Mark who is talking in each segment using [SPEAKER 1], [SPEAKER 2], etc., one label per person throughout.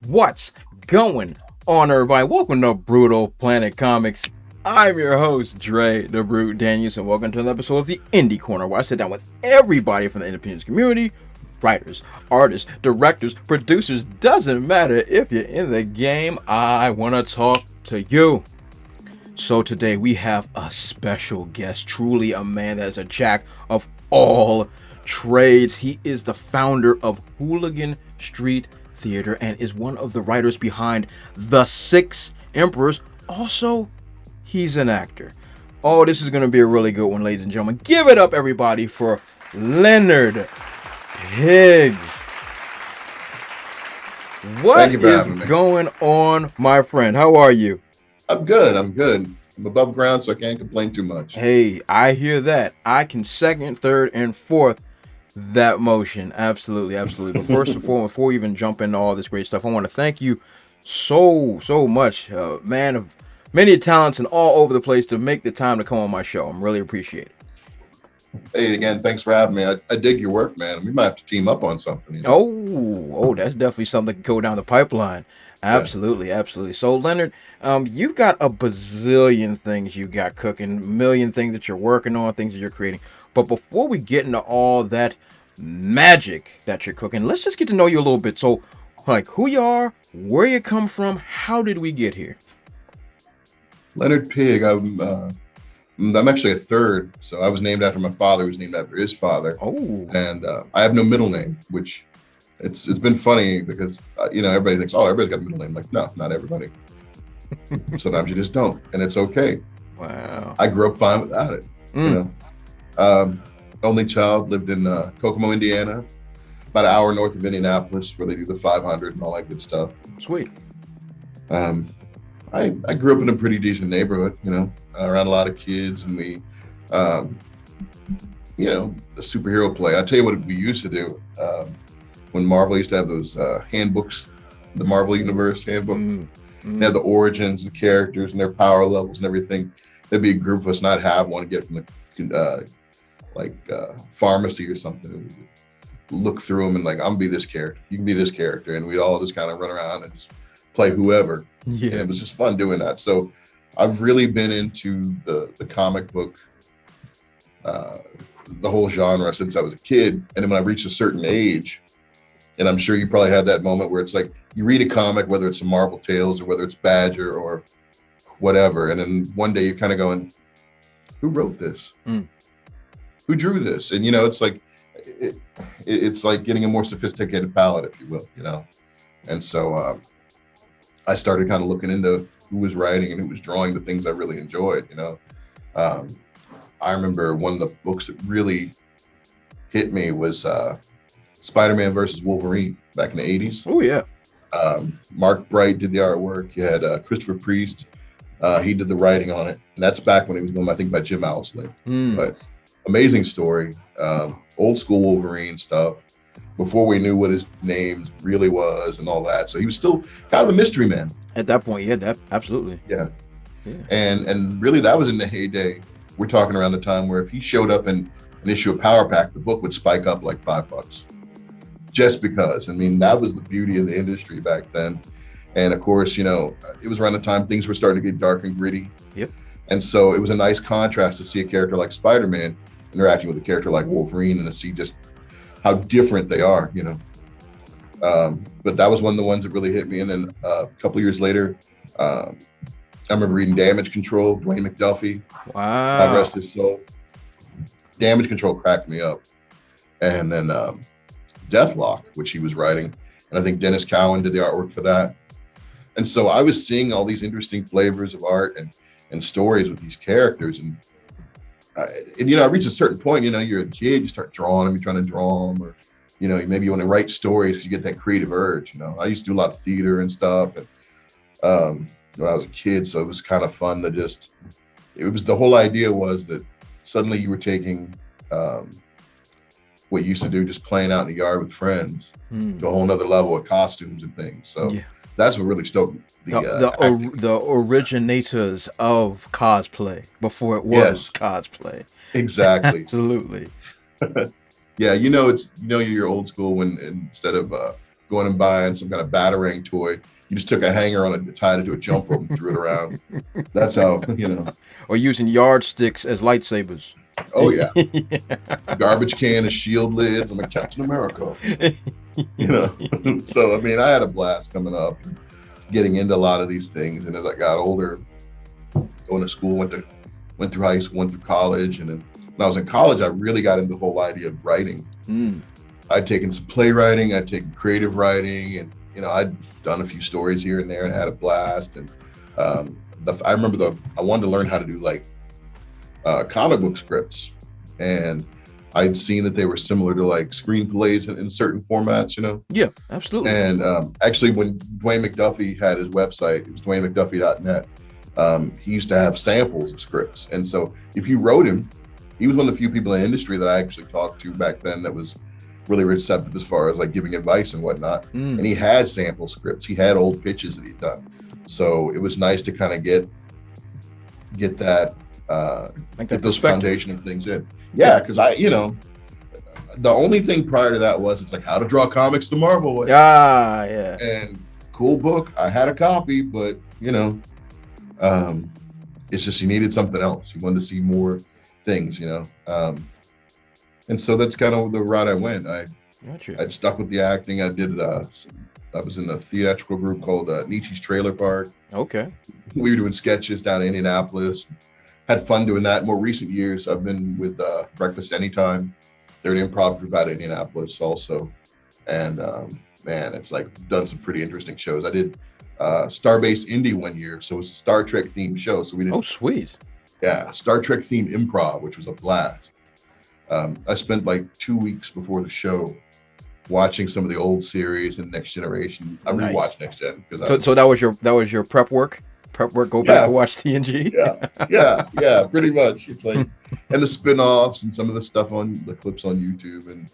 [SPEAKER 1] What's going on, everybody? Welcome to Brutal Planet Comics. I'm your host, Dre the Brute Daniels, and welcome to another episode of the Indie Corner, where I sit down with everybody from the independence community, writers, artists, directors, producers. Doesn't matter if you're in the game, I want to talk to you. So today we have a special guest, truly a man that is a jack of all trades. He is the founder of Hooligan Street Theater and is one of the writers behind The Six Emperors. Also, he's an actor. Oh, this is going to be a really good one, ladies and gentlemen. Give it up, everybody, for Leonard Pigg. What is going on, my friend? How are you?
[SPEAKER 2] I'm good. I'm above ground, so I can't complain too much.
[SPEAKER 1] Hey, I hear that. I can second, third, and fourth that motion. Absolutely. But first and foremost, before we even jump into all this great stuff, I want to thank you so much, man of many talents and all over the place, to make the time to come on my show. I'm really appreciate it.
[SPEAKER 2] Hey, again, thanks for having me. I dig your work, man. We might have to team up on something. You know?
[SPEAKER 1] Oh, that's definitely something that can go down the pipeline. Absolutely. So, Leonard, you've got a bazillion things you got cooking, a million things that you're working on, things that you're creating. But before we get into all that magic that you're cooking, let's just get to know you a little bit. So, like, who you are, where you come from, how did we get here?
[SPEAKER 2] Leonard Pigg. I'm actually a third, so I was named after my father, who was named after his father.
[SPEAKER 1] Oh,
[SPEAKER 2] and I have no middle name, which it's been funny because everybody thinks, oh, everybody's got a middle name. Like, no, not everybody. Sometimes you just don't, and it's okay.
[SPEAKER 1] Wow.
[SPEAKER 2] I grew up fine without it. You know, only child, lived in Kokomo, Indiana, about an hour north of Indianapolis, where they do the 500 and all that good stuff.
[SPEAKER 1] Sweet.
[SPEAKER 2] I grew up in a pretty decent neighborhood, around a lot of kids, and we, the superhero play. I tell you what we used to do when Marvel used to have those handbooks, the Marvel Universe handbook. They have the origins, the characters, and their power levels and everything. There'd be a group of us not have one, get from the pharmacy or something, and look through them and like, I'm gonna be this character, you can be this character, and we'd all just kind of run around and just play whoever.
[SPEAKER 1] Yeah.
[SPEAKER 2] And it was just fun doing that. So I've really been into the comic book, the whole genre since I was a kid. And then when I reached a certain age, and I'm sure you probably had that moment where it's like you read a comic, whether it's a Marvel Tales or whether it's Badger or whatever, and then one day you're kind of going, who wrote this? Who drew this? And it's like it's like getting a more sophisticated palette, if you will, And so I started kind of looking into who was writing and who was drawing the things I really enjoyed. I remember one of the books that really hit me was Spider-Man versus Wolverine back in the 80s.
[SPEAKER 1] Oh, yeah.
[SPEAKER 2] Mark Bright did the artwork. You had Christopher Priest. He did the writing on it. And that's back when he was going, I think, by Jim Owsley. But amazing story. Old school Wolverine stuff. Before we knew what his name really was and all that. So he was still kind of a mystery man.
[SPEAKER 1] At that point, yeah, absolutely.
[SPEAKER 2] Yeah. And really that was in the heyday. We're talking around the time where if he showed up in an issue of Power Pack, the book would spike up like $5. Just because. I mean, that was the beauty of the industry back then. And of course, it was around the time things were starting to get dark and gritty.
[SPEAKER 1] Yep.
[SPEAKER 2] And so it was a nice contrast to see a character like Spider-Man interacting with a character like Wolverine and to see just how different they are, but that was one of the ones that really hit me. And then a couple of years later, I remember reading Damage Control, Dwayne McDuffie.
[SPEAKER 1] Wow.
[SPEAKER 2] God rest his soul. Damage Control cracked me up. And then Deathlock, which he was writing. And I think Dennis Cowan did the artwork for that. And so I was seeing all these interesting flavors of art and stories with these characters. And I reached a certain point, you're a kid, you start drawing them, you're trying to draw them, or, maybe you want to write stories because you get that creative urge. I used to do a lot of theater and stuff. And when I was a kid, so it was kind of fun to the whole idea was that suddenly you were taking what you used to do, just playing out in the yard with friends, to a whole nother level of costumes and things. So that's what really stoked me.
[SPEAKER 1] The originators of cosplay before it was cosplay.
[SPEAKER 2] Exactly.
[SPEAKER 1] Absolutely.
[SPEAKER 2] Yeah, you're old school when instead of going and buying some kind of Batarang toy. You just took a hanger on it, tied it to a jump rope, and threw it around. That's how,
[SPEAKER 1] Or using yardsticks as lightsabers.
[SPEAKER 2] Oh yeah. Garbage can as shield lids. I'm like Captain America. So I mean, I had a blast coming up, getting into a lot of these things. And as I got older, going to school, went through high school, went through college, and then when I was in college, I really got into the whole idea of writing. I'd taken some playwriting, I'd taken creative writing, and I'd done a few stories here and there and had a blast. And I remember I wanted to learn how to do like comic book scripts, and I'd seen that they were similar to like screenplays in certain formats,
[SPEAKER 1] Yeah, absolutely.
[SPEAKER 2] And actually, when Dwayne McDuffie had his website, it was DwayneMcDuffie.net. He used to have samples of scripts, and so if you wrote him, he was one of the few people in the industry that I actually talked to back then that was really receptive as far as like giving advice and whatnot. And he had sample scripts, he had old pitches that he'd done, so it was nice to kind of get that get those foundation of things in. Yeah, because the only thing prior to that was it's like how to draw comics the Marvel way.
[SPEAKER 1] Yeah.
[SPEAKER 2] And cool book, I had a copy, but it's just you needed something else. You wanted to see more things, and so that's kind of the route I went. I'd stuck with the acting. I did I was in a theatrical group called Nietzsche's Trailer Park.
[SPEAKER 1] Okay.
[SPEAKER 2] We were doing sketches down in Indianapolis. Had fun doing that. In more recent years, I've been with Breakfast Anytime. They're an improv group out of Indianapolis also. And man, it's like done some pretty interesting shows. I did Starbase Indie one year, so it was a Star Trek themed show. So we did
[SPEAKER 1] sweet.
[SPEAKER 2] Yeah, Star Trek themed improv, which was a blast. I spent like 2 weeks before the show watching some of the old series and Next Generation. I rewatched Next Gen because
[SPEAKER 1] so that was your prep work. Go back and watch TNG.
[SPEAKER 2] yeah, pretty much. It's like, and the spin-offs and some of the stuff on the clips on YouTube, and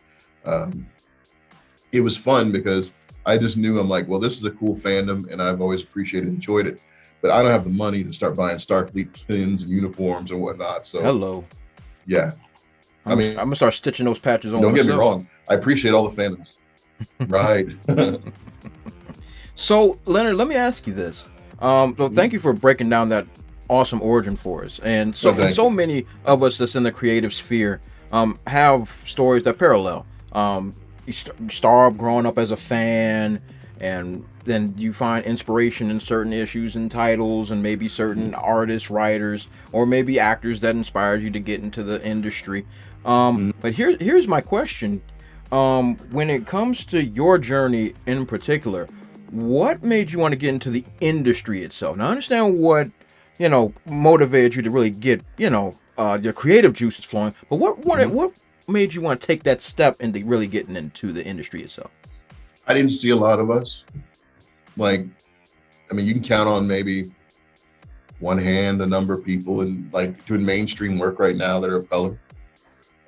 [SPEAKER 2] it was fun because I just knew I'm like, well, this is a cool fandom, and I've always appreciated and enjoyed it, but I don't have the money to start buying Starfleet pins and uniforms and whatnot. So yeah.
[SPEAKER 1] I'm gonna start stitching those patches on.
[SPEAKER 2] Don't get me wrong. I appreciate all the fandoms. Right.
[SPEAKER 1] So, Leonard, let me ask you this. So thank you for breaking down that awesome origin for us. And so many of us that's in the creative sphere have stories that parallel. You start up growing up as a fan, and then you find inspiration in certain issues and titles, and maybe certain artists, writers, or maybe actors that inspired you to get into the industry. But here's my question. When it comes to your journey in particular, what made you want to get into the industry itself? Now, I understand what, motivated you to really get, your creative juices flowing, but what made you want to take that step into really getting into the industry itself?
[SPEAKER 2] I didn't see a lot of us. Like, I mean, you can count on maybe one hand the number of people and like doing mainstream work right now that are of color.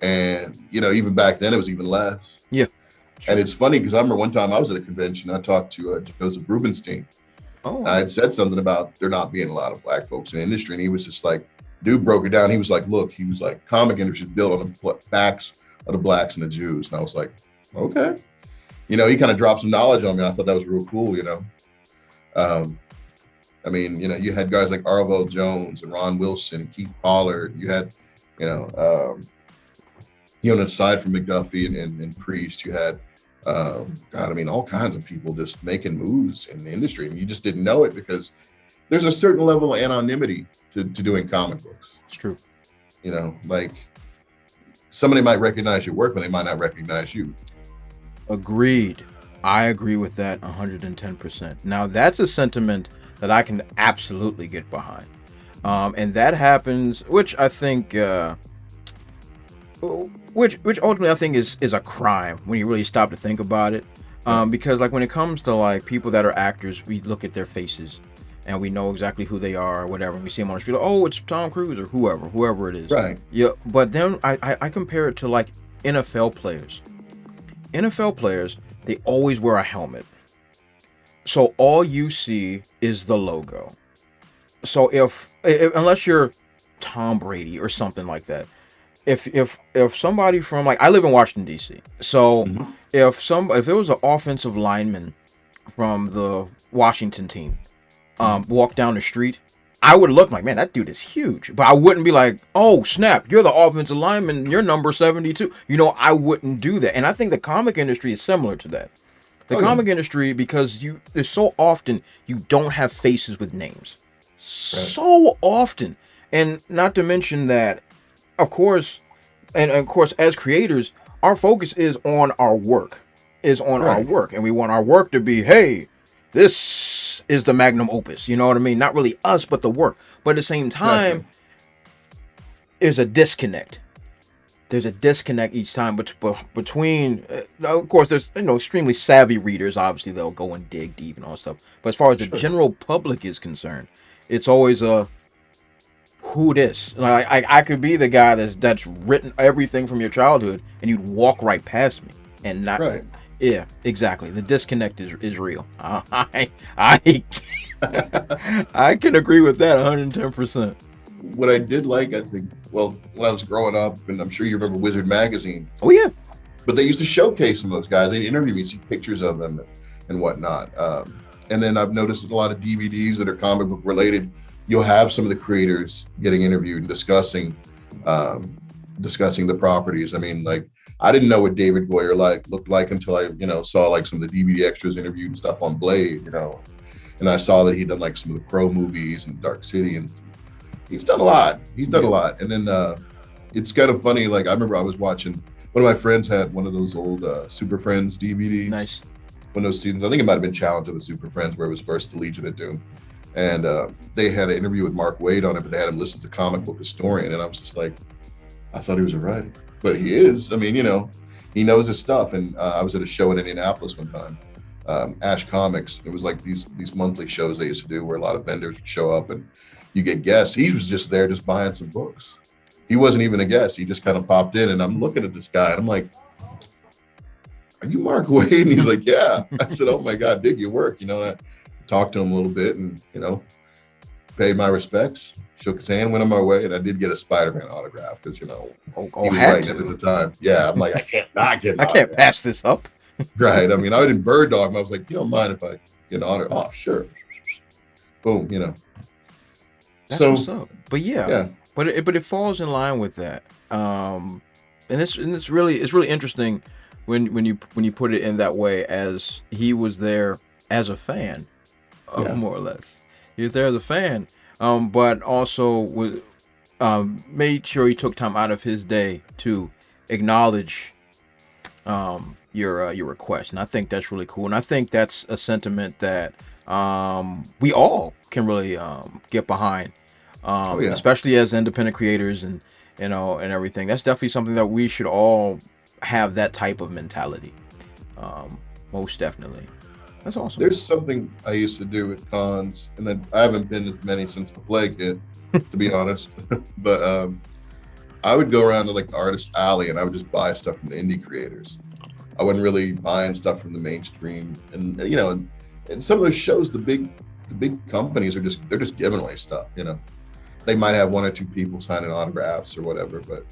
[SPEAKER 2] And, even back then it was even less.
[SPEAKER 1] Yeah.
[SPEAKER 2] And it's funny because I remember one time I was at a convention, I talked to Joseph Rubenstein. I had said something about there not being a lot of black folks in the industry. And he was just like, dude broke it down. He was like, look, comic industry is built on the backs of the blacks and the Jews. And I was like, okay. He kind of dropped some knowledge on me. I thought that was real cool, I mean, you had guys like Arvell Jones and Ron Wilson, Keith Pollard. You had, aside from McDuffie and Priest, you had, all kinds of people just making moves in the industry. And you just didn't know it because there's a certain level of anonymity to doing comic books.
[SPEAKER 1] It's true.
[SPEAKER 2] Like somebody might recognize your work, but they might not recognize you.
[SPEAKER 1] Agreed. I agree with that 110%. Now, that's a sentiment that I can absolutely get behind. And that happens, which I think, which ultimately I think is a crime when you really stop to think about it. Because like when it comes to like people that are actors, we look at their faces and we know exactly who they are or whatever. We see them on the street, like, oh, it's Tom Cruise or whoever it is.
[SPEAKER 2] Right.
[SPEAKER 1] Yeah. But then I compare it to like NFL players. NFL players, they always wear a helmet. So all you see is the logo. So if unless you're Tom Brady or something like that, if somebody from, like, I live in Washington D.C., so
[SPEAKER 2] Mhm.
[SPEAKER 1] if it was an offensive lineman from the Washington team walk down the street, I would look like, man, that dude is huge. But I wouldn't be like, oh snap, you're the offensive lineman, you're number 72. I wouldn't do that. And I think the comic industry is similar to that. The
[SPEAKER 2] Oh, yeah.
[SPEAKER 1] comic industry, because there's so often you don't have faces with names.
[SPEAKER 2] Right.
[SPEAKER 1] So often. And not to mention that, of course, and of course, as creators, our focus is on our work.
[SPEAKER 2] Right.
[SPEAKER 1] And we want our work to be, hey, this is the magnum opus. You know what I mean? Not really us, but the work. But at the same time,
[SPEAKER 2] Exactly.
[SPEAKER 1] there's a disconnect. There's a disconnect each time between, of course, there's extremely savvy readers. Obviously, they'll go and dig deep and all that stuff. But as far as the
[SPEAKER 2] Sure.
[SPEAKER 1] general public is concerned, it's always a who this. Like, I could be the guy that's written everything from your childhood, and you'd walk right past me and not.
[SPEAKER 2] Right.
[SPEAKER 1] Yeah, exactly. The disconnect is real. I I can agree with that 110%.
[SPEAKER 2] What I did like, I think, well, when I was growing up, and I'm sure you remember Wizard Magazine,
[SPEAKER 1] Oh yeah,
[SPEAKER 2] but they used to showcase some of those guys. They'd interview me, see pictures of them and whatnot. And then I've noticed in a lot of DVDs that are comic book related, you'll have some of the creators getting interviewed and discussing the properties. I mean, like, I didn't know what David Goyer looked like until I, saw like some of the DVD extras interviewed and stuff on Blade, and I saw that he'd done like some of the Crow movies and Dark City, and he's done a lot. And then it's kind of funny. Like, I remember I was watching, one of my friends had one of those old Super Friends DVDs.
[SPEAKER 1] nice.
[SPEAKER 2] One of those seasons, I think it might have been Challenge of the Super Friends, where it was first the Legion of Doom. And they had an interview with Mark Waid on it, but they had him listed as a comic book historian. And I was just like, I thought he was a writer, but he is. I mean, he knows his stuff. And I was at a show in Indianapolis one time, Ash Comics. It was like these monthly shows they used to do where a lot of vendors would show up and you get guests. He was just there just buying some books. He wasn't even a guest. He just kind of popped in, and I'm looking at this guy and I'm like, are you Mark Waid? And he's like, yeah. I said, oh my God, dig your work. I talked to him a little bit and, paid my respects, shook his hand, went on my way. And I did get a Spider-Man autograph because, he was
[SPEAKER 1] had
[SPEAKER 2] writing it at the time. Yeah. I'm like, I can't not get an
[SPEAKER 1] I can't
[SPEAKER 2] autograph.
[SPEAKER 1] pass this up.
[SPEAKER 2] Right. I mean, I didn't bird dog him. I was like, you don't mind if I get an autograph? Oh, sure. Boom,
[SPEAKER 1] That's
[SPEAKER 2] So,
[SPEAKER 1] what's up. But
[SPEAKER 2] yeah.
[SPEAKER 1] but it falls in line with that. And it's really interesting when you put it in that way, as he was there as a fan,
[SPEAKER 2] Yeah.
[SPEAKER 1] more or less. He was there as a fan, but also made sure he took time out of his day to acknowledge your request, and I think that's really cool. And I think that's a sentiment that we all can really get behind,
[SPEAKER 2] Oh, yeah.
[SPEAKER 1] especially as independent creators and and everything. That's definitely something that we should all have, that type of mentality. Most definitely. That's awesome.
[SPEAKER 2] There's something I used to do at cons, and I haven't been to many since the plague hit, to be honest. But I would go around to like the artist alley, and I would just buy stuff from the indie creators. I wasn't really buying stuff from the mainstream, and and some of those shows, the big companies they're just giving away stuff. They might have one or two people signing autographs or whatever, but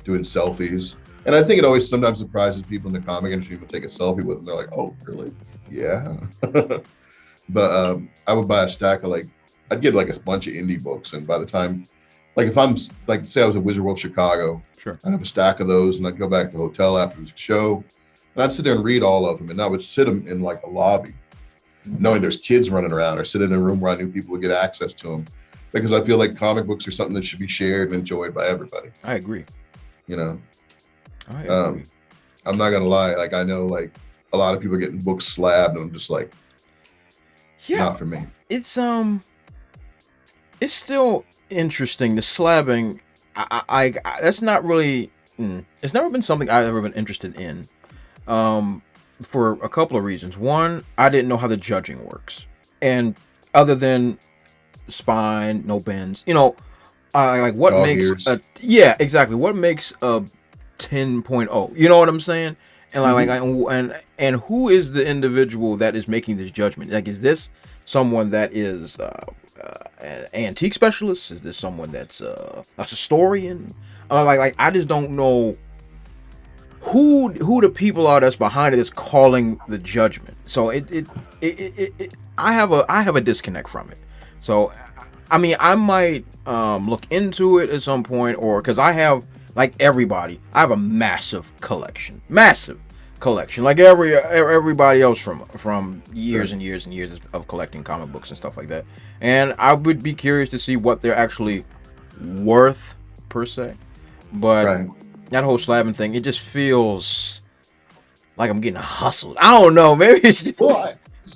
[SPEAKER 2] doing selfies. And I think it always sometimes surprises people in the comic industry when take a selfie with them. They're like, oh, really? Yeah. But I would buy a stack of I'd get like a bunch of indie books. And by the time, like if I'm like, say I was at Wizard World Chicago,
[SPEAKER 1] Sure.
[SPEAKER 2] I'd have a stack of those and I'd go back to the hotel after the show and I'd sit there and read all of them. And I would sit them in like a lobby, knowing there's kids running around, or sit in a room where I knew people would get access to them. Because I feel like comic books are something that should be shared and enjoyed by everybody.
[SPEAKER 1] I agree. I agree.
[SPEAKER 2] I'm not gonna lie. Like I know, like a lot of people are getting books slabbed, and I'm just like, not for me.
[SPEAKER 1] It's still interesting. The slabbing, I that's not really. It's never been something I've ever been interested in. For a couple of reasons. One, I didn't know how the judging works, and other than spine, no bends. Like what
[SPEAKER 2] Dog
[SPEAKER 1] makes
[SPEAKER 2] ears.
[SPEAKER 1] yeah, exactly. What makes a 10.0? You know what I'm saying? And and who is the individual that is making this judgment? Like, is this someone that is an antique specialist? Is this someone that's a historian? Like I just don't know who the people are that's behind it is calling the judgment. So I have a disconnect from it. So I mean, I might look into it at some point, or because I have, like everybody, I have a massive collection, like everybody else from years and years and years of collecting comic books and stuff like that. And I would be curious to see what they're actually worth per se. But that whole slabbing thing, it just feels like I'm getting hustled. I don't know, maybe.
[SPEAKER 2] Well,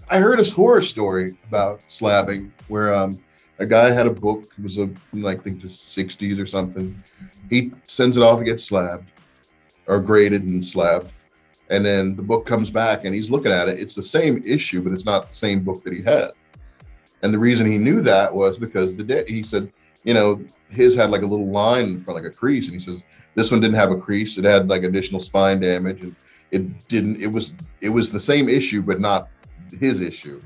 [SPEAKER 2] I heard this horror story about slabbing where a guy had a book. It was from I think the 60s or something. He sends it off to get slabbed or graded and slabbed. And then the book comes back and he's looking at it. It's the same issue, but it's not the same book that he had. And the reason he knew that was because he said, his had like a little line in front, like a crease. And he says, this one didn't have a crease. It had like additional spine damage. And it was the same issue, but not his issue.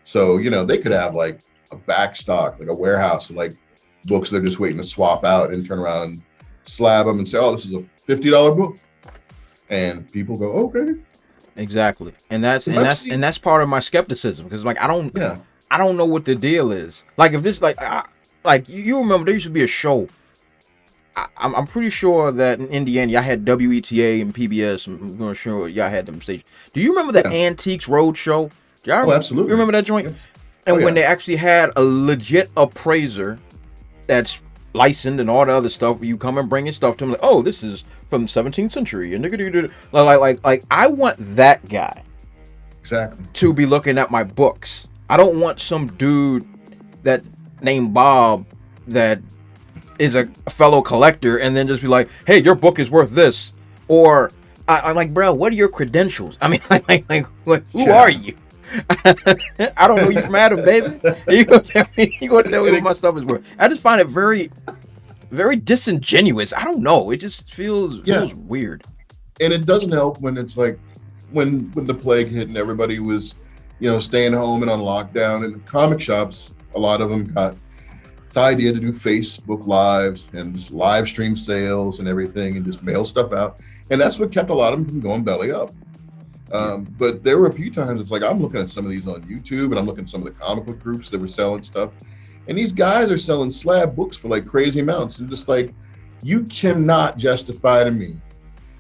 [SPEAKER 2] So, they could have like a back stock, like a warehouse of like books they're just waiting to swap out and turn around and slab them and say, oh, this is a $50 book. And people go, okay.
[SPEAKER 1] Exactly. And that's part of my skepticism, because like I don't know what the deal is. Like if this like you remember there used to be a show. I'm pretty sure that in Indiana y'all had WETA and PBS. I'm going to sure y'all had them stations. Do you remember the Antiques Road Show?
[SPEAKER 2] Absolutely.
[SPEAKER 1] You remember that joint? Yeah. And when they actually had a legit appraiser that's licensed and all the other stuff, where you come and bring your stuff to them, like, oh, this is from the 17th century, and like I want that guy
[SPEAKER 2] exactly
[SPEAKER 1] to be looking at my books. I don't want some dude that named Bob that is a fellow collector and then just be like, hey, your book is worth this. Or I'm like, bro, what are your credentials? I mean, like who are you? I don't know you from Adam, baby. You gonna tell me what my stuff is worth? I just find it very, very disingenuous. I don't know. It just feels weird.
[SPEAKER 2] And it doesn't help when it's like when the plague hit and everybody was, staying home and on lockdown, and comic shops, a lot of them got the idea to do Facebook Lives and just live stream sales and everything and just mail stuff out. And that's what kept a lot of them from going belly up. But there were a few times it's like I'm looking at some of these on YouTube and I'm looking at some of the comic book groups that were selling stuff. And these guys are selling slab books for like crazy amounts. And just like, you cannot justify to me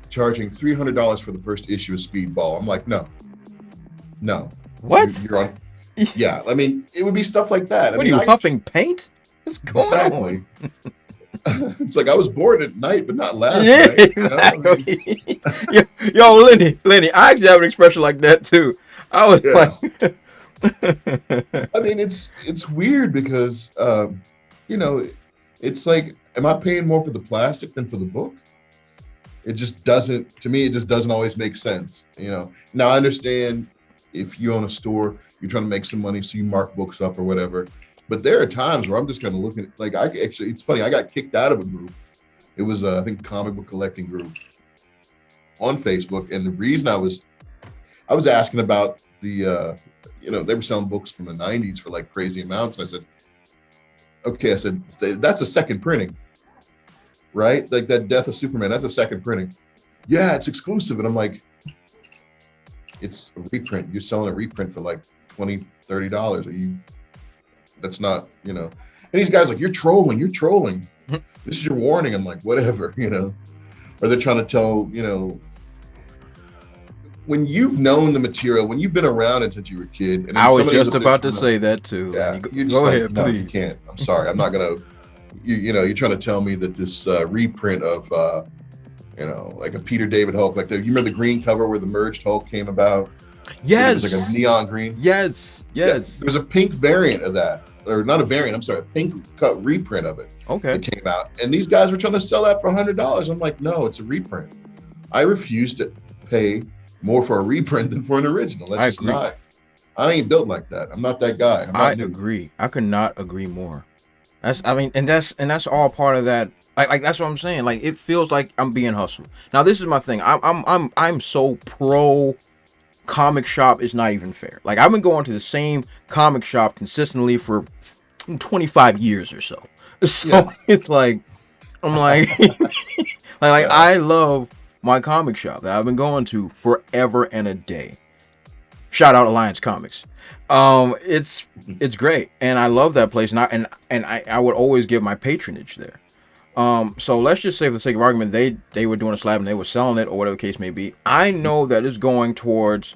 [SPEAKER 2] charging $300 for the first issue of Speedball. I'm like, no.
[SPEAKER 1] What?
[SPEAKER 2] You're on. Yeah, I mean, it would be stuff like that.
[SPEAKER 1] What are you, huffing paint? What's going on?
[SPEAKER 2] It's like I was bored at night, but not last night.
[SPEAKER 1] Exactly. Yo, Lenny, I actually have an expression like that too. I was like,
[SPEAKER 2] I mean, it's weird because, it's like, am I paying more for the plastic than for the book? It just doesn't, to me, it just doesn't always make sense. Now I understand if you own a store, you're trying to make some money, so you mark books up or whatever. But there are times where I'm just kind of looking at, like, it's funny, I got kicked out of a group. It was, I think, comic book collecting group on Facebook. And the reason I was asking about the, they were selling books from the 90s for like crazy amounts. And I said, okay, that's a second printing, right? Like that Death of Superman, that's a second printing. Yeah, it's exclusive. And I'm like, it's a reprint. You're selling a reprint for like $20, $30. That's not, And these guys like, you're trolling. This is your warning. I'm like, whatever, Or they're trying to tell, when you've known the material, when you've been around it since you were a kid. And
[SPEAKER 1] I was just about to say that too.
[SPEAKER 2] Yeah,
[SPEAKER 1] you go ahead,
[SPEAKER 2] no,
[SPEAKER 1] please.
[SPEAKER 2] you can't. I'm sorry. I'm not going to, you're trying to tell me that this reprint of, like a Peter David Hulk, like you remember the green cover where the merged Hulk came about?
[SPEAKER 1] Yes.
[SPEAKER 2] It was like a neon green.
[SPEAKER 1] Yes.
[SPEAKER 2] Yeah, there's a pink variant of that. Or not a variant, I'm sorry, a pink cut reprint of it.
[SPEAKER 1] Okay.
[SPEAKER 2] It came out. And these guys were trying to sell that for $100. I'm like, no, it's a reprint. I refuse to pay more for a reprint than for an original. That's just not. I ain't built like that. I'm not that guy.
[SPEAKER 1] I agree. I could not agree more. That's all part of that. Like that's what I'm saying. Like it feels like I'm being hustled. Now this is my thing. I'm so pro comic shop, it's not even fair. Like I've been going to the same comic shop consistently for 25 years or so. So
[SPEAKER 2] Yeah.
[SPEAKER 1] it's like, I'm like, I love my comic shop that I've been going to forever and a day. Shout out Alliance Comics. It's great, and I love that place, and I would always give my patronage there. So let's just say, for the sake of argument, they were doing a slab and they were selling it, or whatever the case may be. I know that it's going towards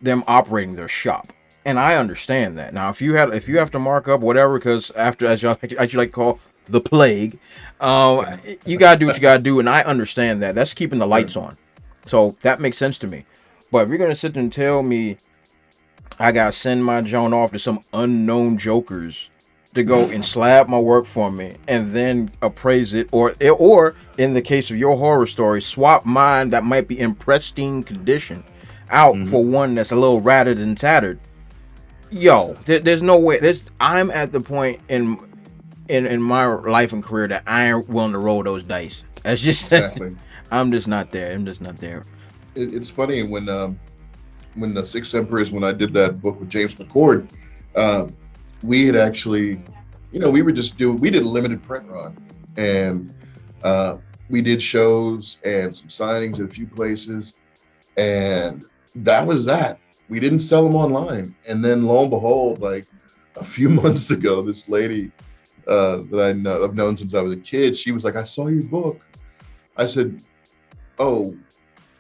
[SPEAKER 1] them operating their shop, and I understand that. Now, if you have to mark up whatever, because after, as you like to call, the plague, you gotta do what you gotta do, and I understand that. That's keeping the lights on, so that makes sense to me. But if you're gonna sit there and tell me I gotta send my Joan off to some unknown jokers to go and slab my work for me and then appraise it, or in the case of your horror story, swap mine that might be in pristine condition out for one that's a little ratted and tattered. Yo, there's no way. I'm at the point in my life and career that I ain't willing to roll those dice. That's just
[SPEAKER 2] Exactly.
[SPEAKER 1] I'm just not there. I'm just not there.
[SPEAKER 2] It's funny when the Six Emperors, when I did that book with James McCord, we had actually, we did a limited print run, and we did shows and some signings at a few places, and that was that. We didn't sell them online, and then lo and behold, like a few months ago, this lady that I've known since I was a kid, she was like, "I saw your book." I said, "Oh,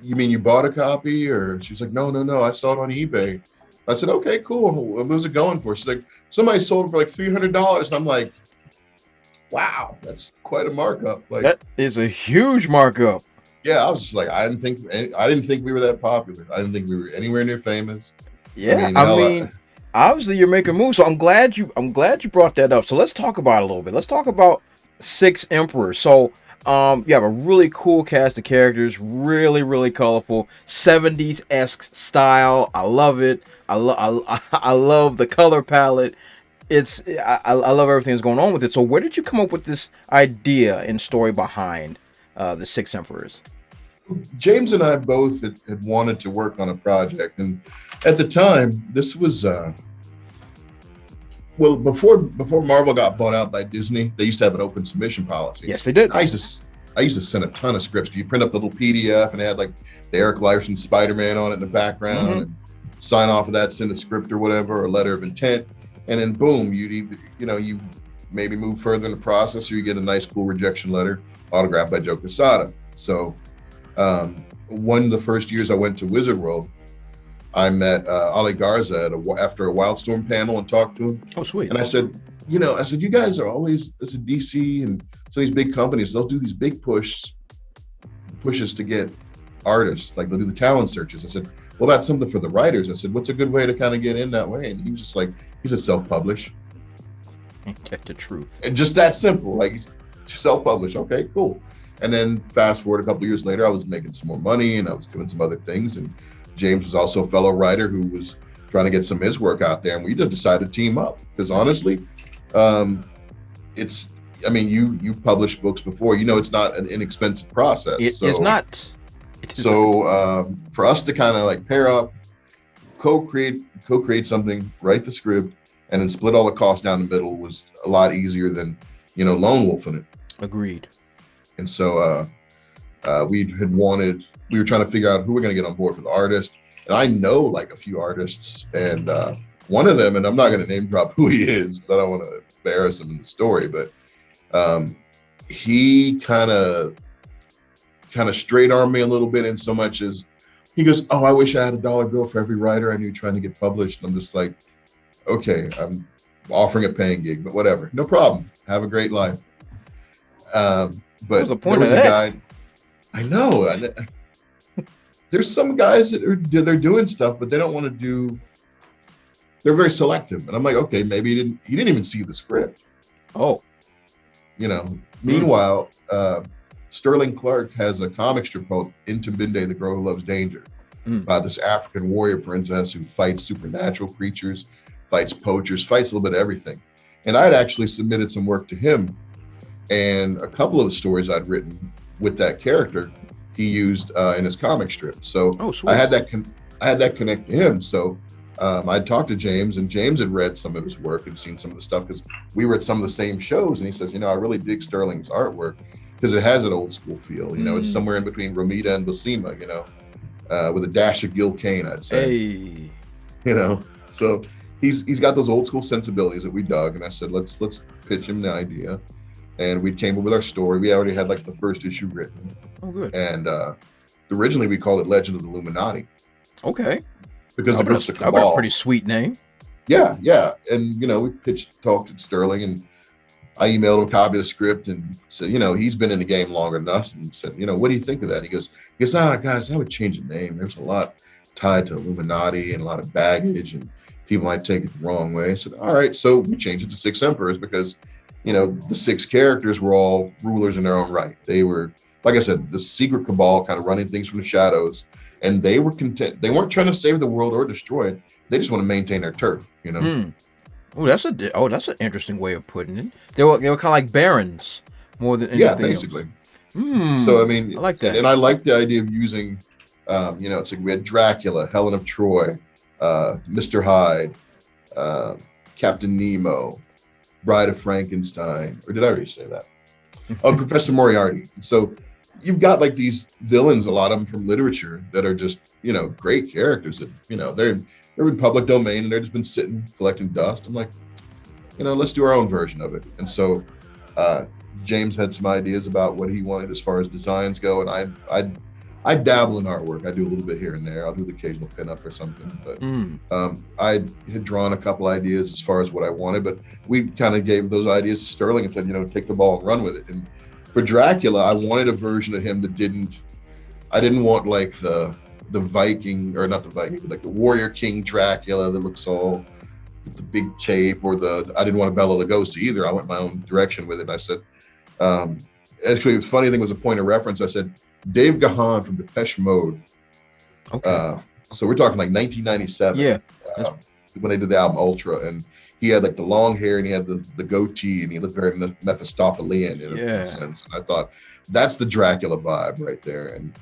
[SPEAKER 2] you mean you bought a copy?" Or she's like, no, I saw it on eBay. I said, okay, cool. What was it going for? She's like, somebody sold it for like $300. And I'm like, wow, that's quite a markup. Like,
[SPEAKER 1] That is a huge markup.
[SPEAKER 2] yeah, I was just like, I didn't think we were that popular. I didn't think we were anywhere near famous.
[SPEAKER 1] Yeah, I mean, obviously you're making moves, so I'm glad you brought that up. So let's talk about it a little bit. Let's talk about Six Emperors. So you have a really cool cast of characters, really, really colorful, 70s-esque style. I love it. I love the color palette. I love everything that's going on with it. So where did you come up with this idea and story behind the Six Emperors?
[SPEAKER 2] James and I both had wanted to work on a project, and at the time, this was before Marvel got bought out by Disney. They used to have an open submission policy.
[SPEAKER 1] Yes, they did.
[SPEAKER 2] I used to send a ton of scripts. You print up the little PDF, and they had like the Eric Larson Spider-Man on it in the background, and sign off of that, send a script or whatever, or a letter of intent, and then boom, you maybe move further in the process, or you get a nice, cool rejection letter autographed by Joe Quesada. So one of the first years I went to Wizard World, I met Ali Garza after a Wildstorm panel and talked to him.
[SPEAKER 1] Oh, sweet.
[SPEAKER 2] And I said, you guys are always, this is DC and some of these big companies, they'll do these big pushes to get artists, like they'll do the talent searches. I said, what about something for the writers? I said, what's a good way to kind of get in that way? And he was just like, he said self-publish.
[SPEAKER 1] Get the truth.
[SPEAKER 2] And just that simple, like self-publish. Okay, cool. And then fast forward a couple of years later, I was making some more money and I was doing some other things. And James was also a fellow writer who was trying to get some of his work out there. And we just decided to team up because honestly, you published books before, it's not an inexpensive process.
[SPEAKER 1] It's not.
[SPEAKER 2] For us to kind of like pair up, co-create something, write the script, and then split all the costs down the middle was a lot easier than, lone wolfing it.
[SPEAKER 1] Agreed.
[SPEAKER 2] And so we were trying to figure out who we're going to get on board for the artist. And I know like a few artists, and one of them, and I'm not going to name drop who he is because I don't want to embarrass him in the story, but he kind of straight armed me a little bit in so much as he goes, oh, I wish I had $1 bill for every writer I knew trying to get published. And I'm just like, okay, I'm offering a paying gig, but whatever, no problem. Have a great life. But there was a guy, I know. There's some guys they're doing stuff, but they don't want to do. They're very selective, and I'm like, okay, maybe he didn't even see the script.
[SPEAKER 1] Oh,
[SPEAKER 2] Meanwhile, Sterling Clark has a comic strip called Into Midday, the Girl Who Loves Danger, about this African warrior princess who fights supernatural creatures, fights poachers, fights a little bit of everything. And I'd actually submitted some work to him, and a couple of the stories I'd written with that character he used in his comic strip. So I had that connect to him. So I talked to James, and James had read some of his work and seen some of the stuff because we were at some of the same shows. And he says, I really dig Sterling's artwork because it has an old school feel. It's somewhere in between Romita and Buscema, with a dash of Gil Kane, I'd say.
[SPEAKER 1] Hey.
[SPEAKER 2] So he's got those old school sensibilities that we dug. And I said, let's pitch him the idea. And we came up with our story. We already had like the first issue written.
[SPEAKER 1] Oh, good.
[SPEAKER 2] And originally we called it Legend of the Illuminati.
[SPEAKER 1] Okay.
[SPEAKER 2] Because the group's a cabal.
[SPEAKER 1] That's a pretty sweet name.
[SPEAKER 2] Yeah. And, we talked to Sterling, and I emailed him a copy of the script and said, he's been in the game longer than us, and said, what do you think of that? He goes, guys, I would change the name. There's a lot tied to Illuminati and a lot of baggage, and people might take it the wrong way. I said, all right. So we changed it to Six Emperors because, the six characters were all rulers in their own right. They were, like I said, the secret cabal kind of running things from the shadows. And they were content. They weren't trying to save the world or destroy it. They just want to maintain their turf,
[SPEAKER 1] Oh, that's an interesting way of putting it. They were kind of like barons more than anything.
[SPEAKER 2] Yeah, basically. So I
[SPEAKER 1] like that,
[SPEAKER 2] and I like the idea of using, it's like we had Dracula, Helen of Troy, Mr. Hyde, Captain Nemo, Bride of Frankenstein, or did I already say that? Oh, Professor Moriarty. So you've got like these villains, a lot of them from literature, that are just, great characters that, they're in public domain and they've just been sitting collecting dust. I'm like, let's do our own version of it. And so James had some ideas about what he wanted as far as designs go. And I dabble in artwork. I do a little bit here and there. I'll do the occasional pinup or something. But I had drawn a couple ideas as far as what I wanted, but we kind of gave those ideas to Sterling and said, take the ball and run with it. And for Dracula, I wanted a version of him that I didn't want like the Viking, or not the Viking, but like the Warrior King Dracula that looks all with the big cape, or I didn't want a Bela Lugosi either. I went my own direction with it. I said, actually, the funny thing was a point of reference. I said, Dave Gahan from Depeche Mode.
[SPEAKER 1] Okay.
[SPEAKER 2] So we're talking like 1997.
[SPEAKER 1] Yeah.
[SPEAKER 2] When they did the album Ultra, and he had like the long hair and he had the goatee and he looked very Mephistophelian in a sense. And I thought that's the Dracula vibe right there. And,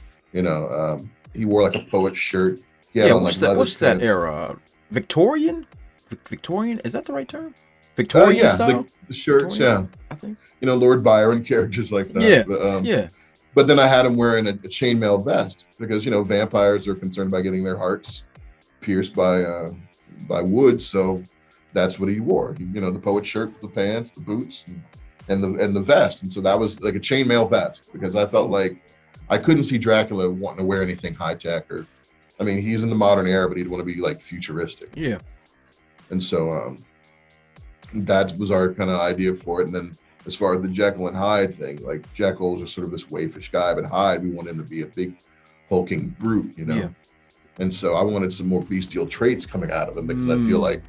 [SPEAKER 2] he wore like a poet's shirt. He had on like leather
[SPEAKER 1] what's
[SPEAKER 2] pants.
[SPEAKER 1] that era? Victorian? Victorian? Is that the right term? Victorian style?
[SPEAKER 2] The shirts,
[SPEAKER 1] Victorian, I think.
[SPEAKER 2] Lord Byron, characters like that.
[SPEAKER 1] Yeah.
[SPEAKER 2] But then I had him wearing a chainmail vest because, vampires are concerned by getting their hearts pierced by wood. So that's what he wore. The poet's shirt, the pants, the boots, and the vest. And so that was like a chainmail vest because I felt like I couldn't see Dracula wanting to wear anything high tech he's in the modern era, but he'd want to be like futuristic.
[SPEAKER 1] Yeah.
[SPEAKER 2] And so that was our kind of idea for it. And then as far as the Jekyll and Hyde thing, like Jekyll's just sort of this waifish guy, but Hyde, we want him to be a big hulking brute, Yeah. And so I wanted some more bestial traits coming out of him because I feel like,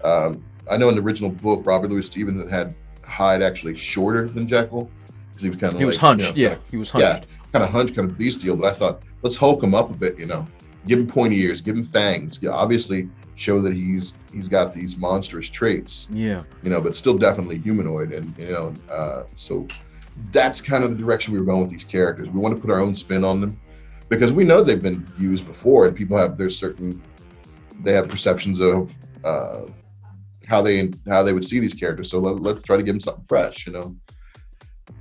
[SPEAKER 2] I know in the original book, Robert Louis Stevenson had Hyde actually shorter than Jekyll because he was kind of
[SPEAKER 1] was hunched. He was hunched.
[SPEAKER 2] Yeah, kind of hunched, kind of bestial. But I thought, let's hulk him up a bit, give him pointy ears, give him fangs. Yeah, obviously show that he's got these monstrous traits.
[SPEAKER 1] Yeah.
[SPEAKER 2] But still definitely humanoid. And, so that's kind of the direction we were going with these characters. We want to put our own spin on them because we know they've been used before and people have they have perceptions of how they would see these characters. So let's try to give them something fresh,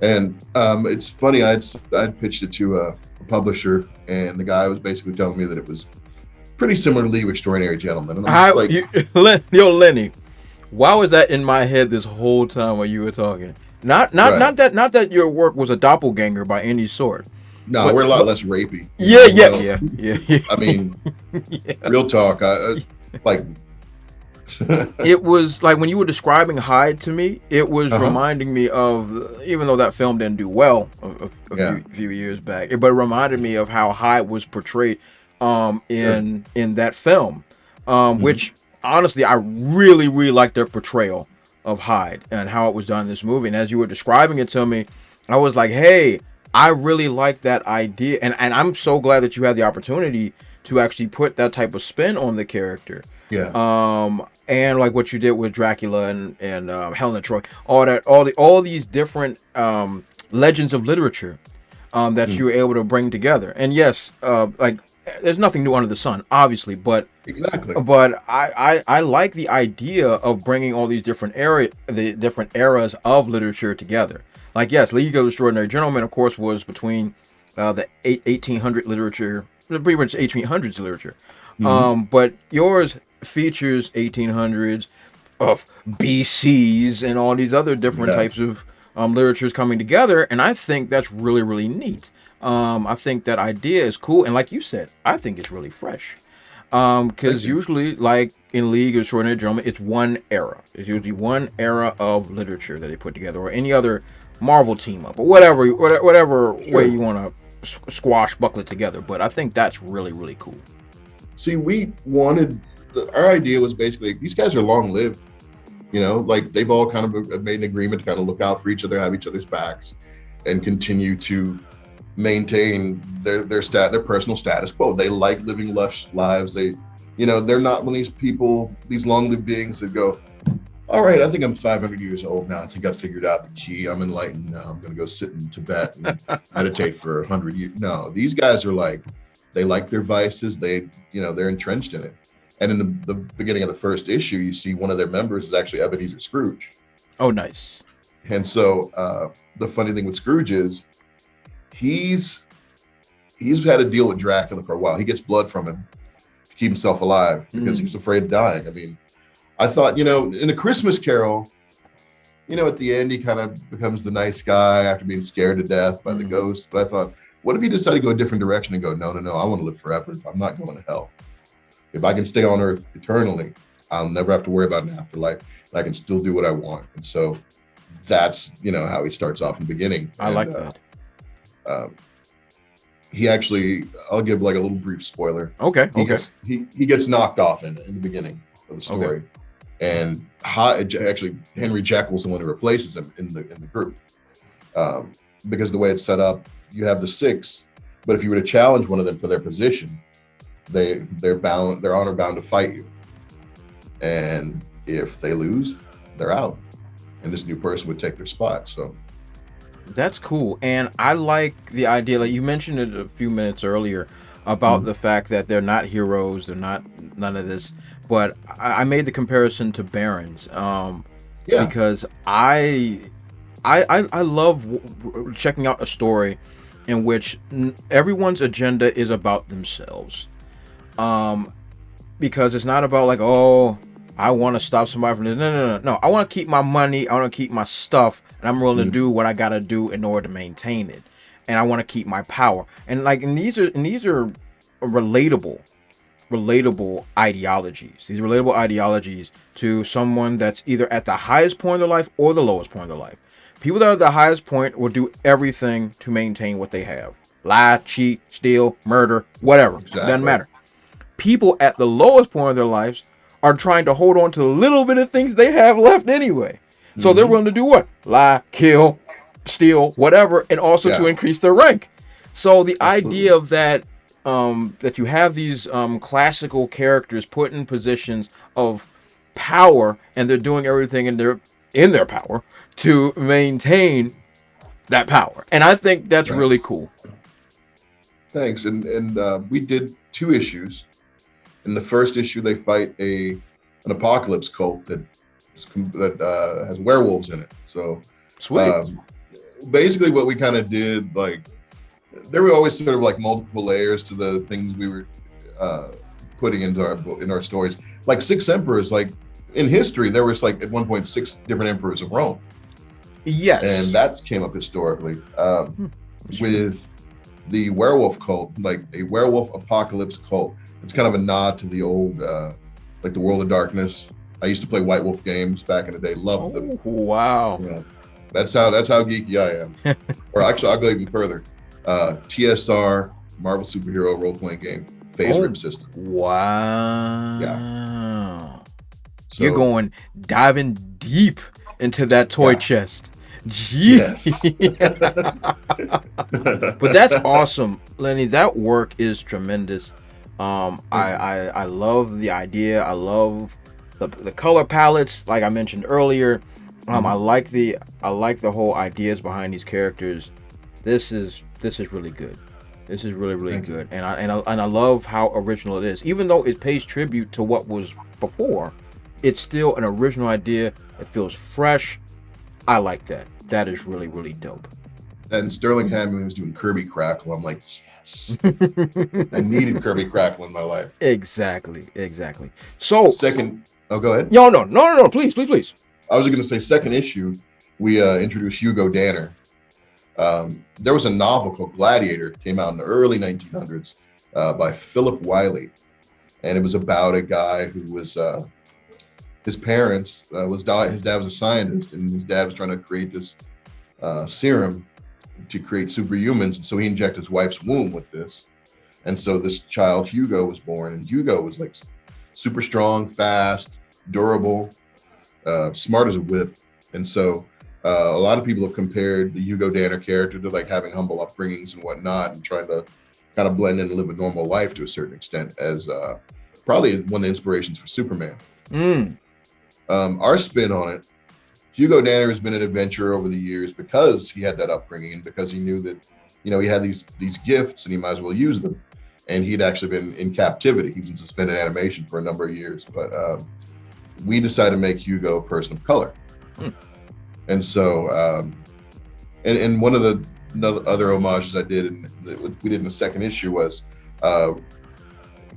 [SPEAKER 2] And it's funny, I'd pitched it to a publisher, and the guy was basically telling me that it was pretty similar to League of Extraordinary Gentlemen. And I'm just like,
[SPEAKER 1] Lenny, why was that in my head this whole time while you were talking? Not that your work was a doppelganger by any sort.
[SPEAKER 2] No, we're a lot less rapey.
[SPEAKER 1] Yeah.
[SPEAKER 2] I mean, real talk. Like.
[SPEAKER 1] It was like when you were describing Hyde to me, it was reminding me of, even though that film didn't do well a few years back, but it reminded me of how Hyde was portrayed in that film, which honestly I really liked their portrayal of Hyde and how it was done in this movie. And as you were describing it to me, I was like, hey, I really like that idea, and I'm so glad that you had the opportunity to actually put that type of spin on the character.
[SPEAKER 2] Yeah.
[SPEAKER 1] And like what you did with Dracula and Helen of Troy, all these different legends of literature that you were able to bring together. And yes, like there's nothing new under the sun, obviously, but
[SPEAKER 2] Exactly.
[SPEAKER 1] I like the idea of bringing all these the different eras of literature together. Like, yes, League of Extraordinary Gentlemen, of course, was between the 1800 literature, pretty much 1800s literature.
[SPEAKER 2] Mhm.
[SPEAKER 1] But yours features 1800s of BCs and all these other different
[SPEAKER 2] Yeah.
[SPEAKER 1] types of literatures coming together, and I think that's really, really neat. I think that idea is cool, and like you said, I think it's really fresh.
[SPEAKER 2] Thank
[SPEAKER 1] Because
[SPEAKER 2] you.
[SPEAKER 1] usually, like in League of Extraordinary Gentlemen, it's one era. It's usually one era of literature that they put together, or any other Marvel team up, or whatever way
[SPEAKER 2] Sure.
[SPEAKER 1] you want to squash buckle it together. But I think that's really, really cool.
[SPEAKER 2] See, our idea was basically these guys are long lived. Like they've all kind of made an agreement to kind of look out for each other, have each other's backs, and continue to maintain their personal status quo. They like living lush lives. They're not one of these people, these long-lived beings that go, all right, I think I'm 500 years old now. I think I figured out the key. I'm enlightened now. I'm going to go sit in Tibet and meditate for 100 years. No, these guys are like, they like their vices. They're entrenched in it. And in the beginning of the first issue, you see one of their members is actually Ebenezer Scrooge.
[SPEAKER 1] Oh, nice.
[SPEAKER 2] And so the funny thing with Scrooge is he's had a deal with Dracula for a while. He gets blood from him to keep himself alive because he was afraid of dying. I mean, I thought, in A Christmas Carol, at the end, he kind of becomes the nice guy after being scared to death by the ghost. But I thought, what if he decided to go a different direction and go, no, I want to live forever. I'm not going to hell. If I can stay on Earth eternally, I'll never have to worry about an afterlife. And I can still do what I want. And so that's, how he starts off in the beginning.
[SPEAKER 1] I like that.
[SPEAKER 2] He actually, I'll give like a little brief spoiler.
[SPEAKER 1] Okay.
[SPEAKER 2] He gets knocked off in the beginning of the story.
[SPEAKER 1] Okay.
[SPEAKER 2] And actually, Henry Jekyll's the one who replaces him in the group, because the way it's set up, you have the six, but if you were to challenge one of them for their position, they're honor bound to fight you, and if they lose, they're out, and this new person would take their spot. So
[SPEAKER 1] that's cool, and I like the idea. Like you mentioned it a few minutes earlier about the fact that they're not heroes, they're not none of this. But I made the comparison to Barons, because I love checking out a story in which everyone's agenda is about themselves, because it's not about like, oh, I want to stop somebody from this. No. I want to keep my money, I want to keep my stuff, and I'm willing to do what I gotta do in order to maintain it, and I want to keep my power. And these are relatable ideologies. These relatable ideologies to someone that's either at the highest point of their life or the lowest point of their life. People that are at the highest point will do everything to maintain what they have. Lie, cheat, steal, murder, whatever.
[SPEAKER 2] exactly.
[SPEAKER 1] Doesn't matter. People at the lowest point of their lives are trying to hold on to the little bit of things they have left anyway. So they're willing to do what? Lie, kill, steal, whatever, and also to increase their rank. So the idea of that, that you have these classical characters put in positions of power, and they're doing everything in their power to maintain that power, and I think that's really cool.
[SPEAKER 2] Thanks. And we did 2 issues. In the first issue, they fight an apocalypse cult that has werewolves in it. So
[SPEAKER 1] Sweet.
[SPEAKER 2] Basically, what we kind of did, like, there were always sort of like multiple layers to the things we were putting into our stories. Like 6 emperors, like in history, there was like at one point 6 different emperors of Rome.
[SPEAKER 1] Yes.
[SPEAKER 2] And that came up historically with the werewolf cult, like a werewolf apocalypse cult. It's kind of a nod to the old, like the World of Darkness. I used to play White Wolf games back in the day. Loved them.
[SPEAKER 1] Wow.
[SPEAKER 2] Yeah. That's how geeky I am. Or actually, I'll go even further. TSR, Marvel superhero role-playing game, phase rip system.
[SPEAKER 1] Wow.
[SPEAKER 2] Yeah. So,
[SPEAKER 1] You're going diving deep into that toy chest. Jeez.
[SPEAKER 2] Yes.
[SPEAKER 1] But that's awesome, Lenny. That work is tremendous. I love the idea. I love the color palettes, like I mentioned earlier. I like the whole ideas behind these characters. This is really good. This is really, really
[SPEAKER 2] Thank you.
[SPEAKER 1] good, and I love how original it is. Even though it pays tribute to what was before, it's still an original idea. It feels fresh. I like that. That is really, really dope.
[SPEAKER 2] And Sterling Hammond was doing Kirby Crackle. I'm like, yes, I needed Kirby Crackle in my life.
[SPEAKER 1] Exactly, exactly. So,
[SPEAKER 2] Second, oh, go ahead.
[SPEAKER 1] No. Please, please, please.
[SPEAKER 2] I was going to say, second issue, we introduced Hugo Danner. There was a novel called Gladiator. It came out in the early 1900s by Philip Wiley, and it was about a guy who was his parents his dad was a scientist, and his dad was trying to create this serum to create superhumans, and so he injected his wife's womb with this, and so this child Hugo was born, and Hugo was like super strong, fast, durable, smart as a whip, and so a lot of people have compared the Hugo Danner character to like having humble upbringings and whatnot, and trying to kind of blend in and live a normal life to a certain extent, as probably one of the inspirations for Superman. Our spin on it, Hugo Danner has been an adventurer over the years because he had that upbringing and because he knew that, he had these gifts and he might as well use them. And he'd actually been in captivity. He was in suspended animation for a number of years, but we decided to make Hugo a person of color. And so, and one of the other homages I did, and we did in the second issue, was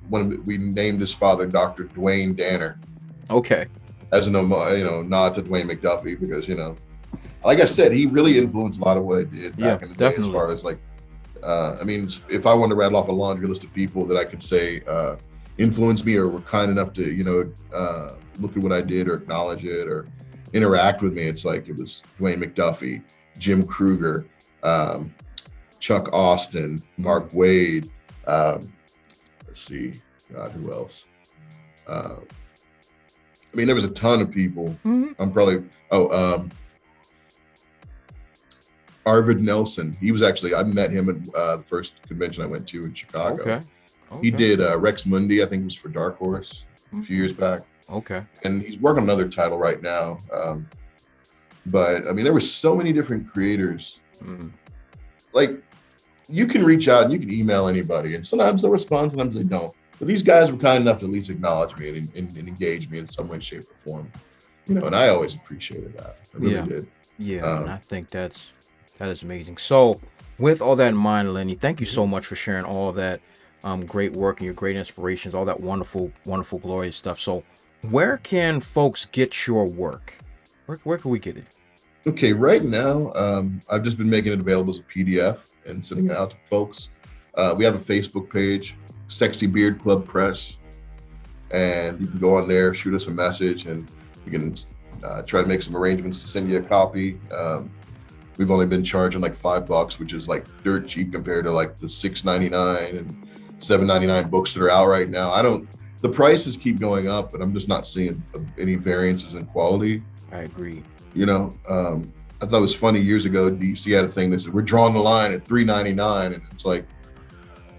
[SPEAKER 2] when we named his father Dr. Dwayne Danner.
[SPEAKER 1] Okay. As
[SPEAKER 2] an nod to Dwayne McDuffie, because like I said, he really influenced a lot of what I did back in the day. As far as like, if I wanted to rattle off a laundry list of people that I could say influenced me or were kind enough to look at what I did or acknowledge it or interact with me, it's like it was Dwayne McDuffie, Jim Kruger, Chuck Austin, Mark Waid. Let's see, God, who else? There was a ton of people. I'm probably, Arvid Nelson. He was actually, I met him at the first convention I went to in Chicago. Okay. He did Rex Mundi, I think it was for Dark Horse a few years back.
[SPEAKER 1] Okay.
[SPEAKER 2] And he's working on another title right now. But there were so many different creators. Like, you can reach out and you can email anybody, and sometimes they'll respond, sometimes they don't. But these guys were kind enough to at least acknowledge me and engage me in some way, shape, or form. And I always appreciated that. I really did.
[SPEAKER 1] Yeah, and I think that is amazing. So, with all that in mind, Lenny, thank you so much for sharing all of that great work and your great inspirations, all that wonderful, wonderful, glorious stuff. So, where can folks get your work? Where can we get it?
[SPEAKER 2] Okay, right now, I've just been making it available as a PDF and sending it out to folks. We have a Facebook page, Sexy Beard Club Press, and you can go on there, shoot us a message, and you can try to make some arrangements to send you a copy. We've only been charging like $5, which is like dirt cheap compared to like the $6.99 and $7.99 books that are out right now. The prices keep going up, but I'm just not seeing any variances in quality.
[SPEAKER 1] I agree.
[SPEAKER 2] I thought it was funny years ago, DC had a thing that said, we're drawing the line at $3.99, and it's like,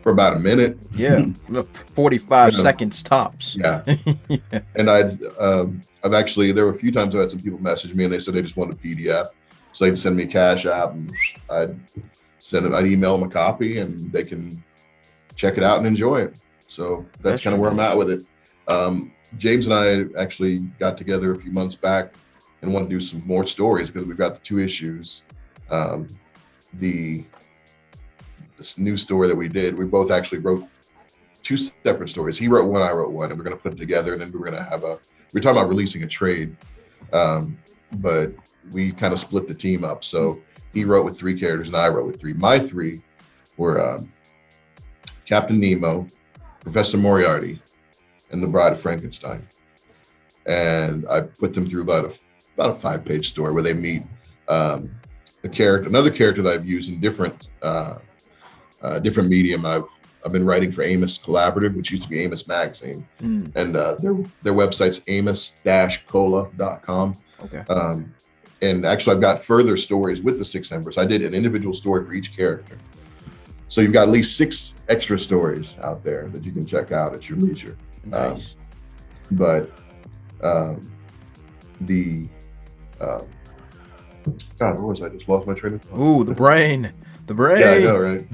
[SPEAKER 2] for about a minute.
[SPEAKER 1] Yeah, 45 seconds tops.
[SPEAKER 2] Yeah. And I've actually, there were a few times I had some people message me and they said they just wanted a PDF. So they'd send me a Cash App and I'd email them a copy and they can check it out and enjoy it. So that's kind of where I'm at with it. James and I actually got together a few months back and want to do some more stories because we've got the 2 issues. This new story that we did, we both actually wrote 2 separate stories. He wrote one, I wrote one, and we're going to put it together. And then we're going to have we're talking about releasing a trade, but we kind of split the team up. So he wrote with 3 characters and I wrote with 3. My 3 were Captain Nemo, Professor Moriarty, and the Bride of Frankenstein. And I put them through about a 5-page story where they meet another character that I've used in different medium. I've been writing for Amos Collaborative, which used to be Amos Magazine, and their website's amos-cola.com.
[SPEAKER 1] Okay.
[SPEAKER 2] And actually, I've got further stories with the 6 members. I did an individual story for each character, so you've got at least 6 extra stories out there that you can check out at your leisure.
[SPEAKER 1] Nice.
[SPEAKER 2] God, where was I? Just lost my train of thought.
[SPEAKER 1] Ooh, the brain. The brain.
[SPEAKER 2] Yeah, I know, right?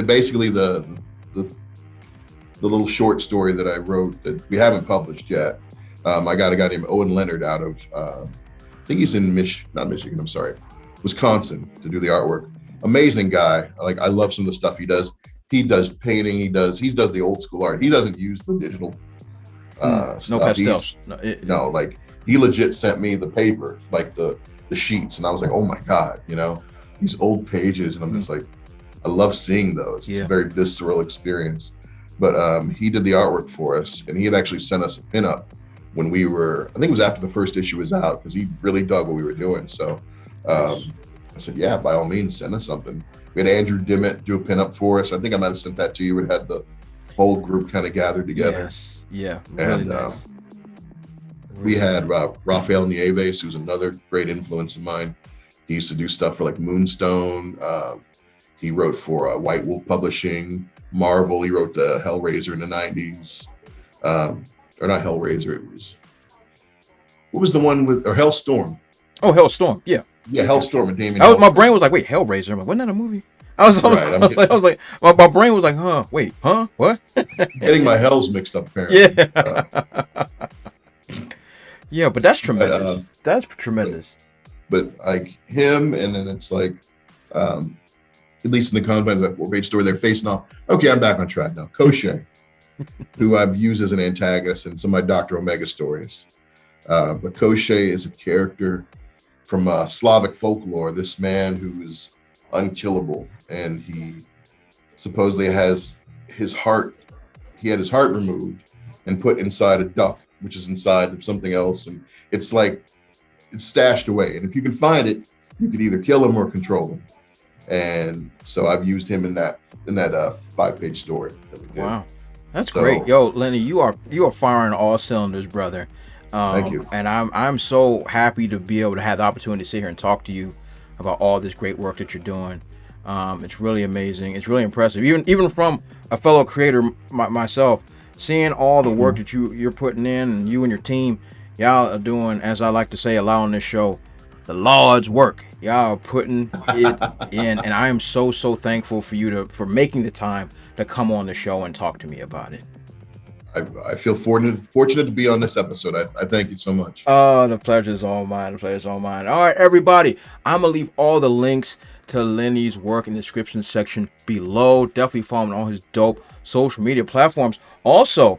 [SPEAKER 2] Basically the little short story that I wrote that we haven't published yet. I got a guy named Owen Leonard out of I think he's in Wisconsin to do the artwork. Amazing guy. Like, I love some of the stuff he does. He does painting. He does the old school art. He doesn't use the digital stuff.
[SPEAKER 1] No pastels.
[SPEAKER 2] No, like, he legit sent me the paper, like the sheets, and I was like, oh my God, these old pages, and I'm just like, I love seeing those. It's a very visceral experience. But he did the artwork for us, and he had actually sent us a pinup when we were, I think it was after the first issue was out, because he really dug what we were doing. So I said, yeah, by all means, send us something. We had Andrew Dimmitt do a pinup for us. I think I might have sent that to you. It had the whole group kind of gathered together.
[SPEAKER 1] Yes. Yeah. Really nice.
[SPEAKER 2] We had Rafael Nieves, who's another great influence of mine. He used to do stuff for like Moonstone. He wrote for White Wolf Publishing, Marvel. He wrote the Hellraiser in the 90s. Or not Hellraiser, it was, what was the one with, or Hellstorm?
[SPEAKER 1] Oh, Hellstorm, yeah.
[SPEAKER 2] Yeah, Hellstorm and Damien.
[SPEAKER 1] My brain was like, wait, Hellraiser? I'm like, wasn't that a movie? I was like, my brain was like, what?
[SPEAKER 2] Getting my hells mixed up, apparently.
[SPEAKER 1] Yeah. Yeah, but that's tremendous. That's tremendous.
[SPEAKER 2] But like him, and then it's like, at least in the confines of that 4-page story, they're facing off. Okay, I'm back on track now. Koshe, who I've used as an antagonist in some of my Dr. Omega stories. But Koshe is a character from Slavic folklore, this man who is unkillable, and he supposedly has his heart, he had his heart removed and put inside a duck, which is inside of something else, and it's like, it's stashed away, and if you can find it, you could either kill him or control him. And so I've used him in that 5-page story that we did.
[SPEAKER 1] Wow, that's great. Yo, Lenny, you are firing all cylinders, brother.
[SPEAKER 2] Thank you.
[SPEAKER 1] And I'm so happy to be able to have the opportunity to sit here and talk to you about all this great work that you're doing. It's really amazing. It's really impressive. Even from a fellow creator myself, seeing all the work that you're putting in, and you and your team, y'all are doing, as I like to say, allowing this show, the Lord's work. Y'all are putting it in, and I am so thankful for you for making the time to come on the show and talk to me about it.
[SPEAKER 2] I feel fortunate to be on this episode. I thank you so much.
[SPEAKER 1] Oh, the pleasure is all mine. The pleasure is all mine. All right, everybody. I'm going to leave all the links to Lenny's work in the description section below. Definitely follow him on all his dope social media platforms. Also,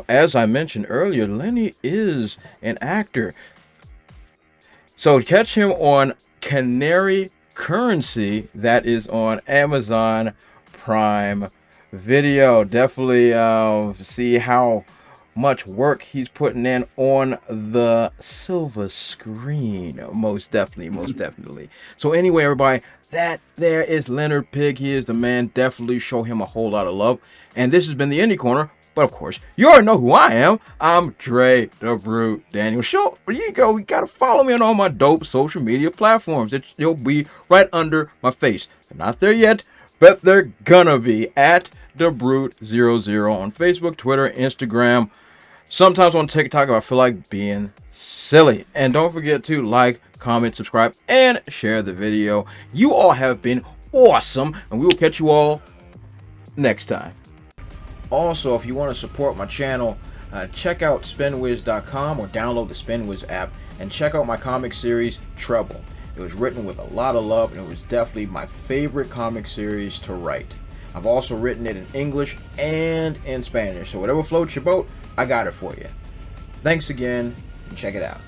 [SPEAKER 1] as I mentioned earlier, Lenny is an actor. So catch him on Canary Currency. That is on Amazon Prime Video. Definitely see how much work he's putting in on the silver screen. Most definitely. So anyway, everybody, that there is Leonard Pigg. He is the man. Definitely show him a whole lot of love. And this has been the Indie Corner. But of course, you already know who I am. I'm Dre the Brute Daniel. Sure, you gotta follow me on all my dope social media platforms. You'll be right under my face. They're not there yet, but they're gonna be at the Brute00 on Facebook, Twitter, Instagram, sometimes on TikTok if I feel like being silly. And don't forget to like, comment, subscribe, and share the video. You all have been awesome, and we will catch you all next time. Also, if you want to support my channel, check out spinwiz.com or download the Spinwiz app and check out my comic series, Trouble. It was written with a lot of love, and it was definitely my favorite comic series to write. I've also written it in English and in Spanish, so whatever floats your boat, I got it for you. Thanks again, and check it out.